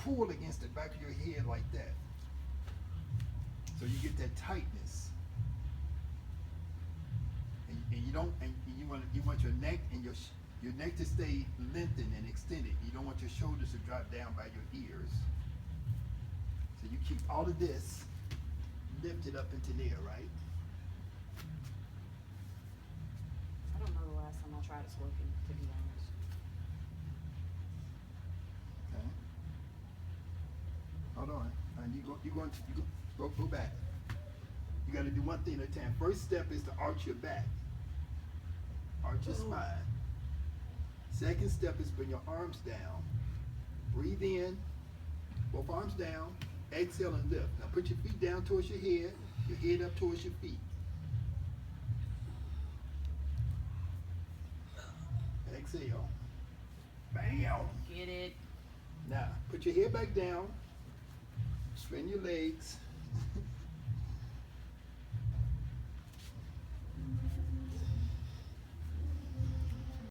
pull against the back of your head like that. So you get that tightness. And you don't, and you want your neck and your neck to stay lengthened and extended. You don't want your shoulders to drop down by your ears. So you keep all of this lifted up into there, right? I don't know the last time I tried a scorpion, to be honest. Okay. Hold on. And go back. You got to do one thing at a time. First step is to arch your back. Arch your spine. Second step is bring your arms down. Breathe in. Both arms down. Exhale and lift. Now put your feet down towards your head up towards your feet. Exhale. Bam. Get it. Now, put your head back down. Straighten your legs.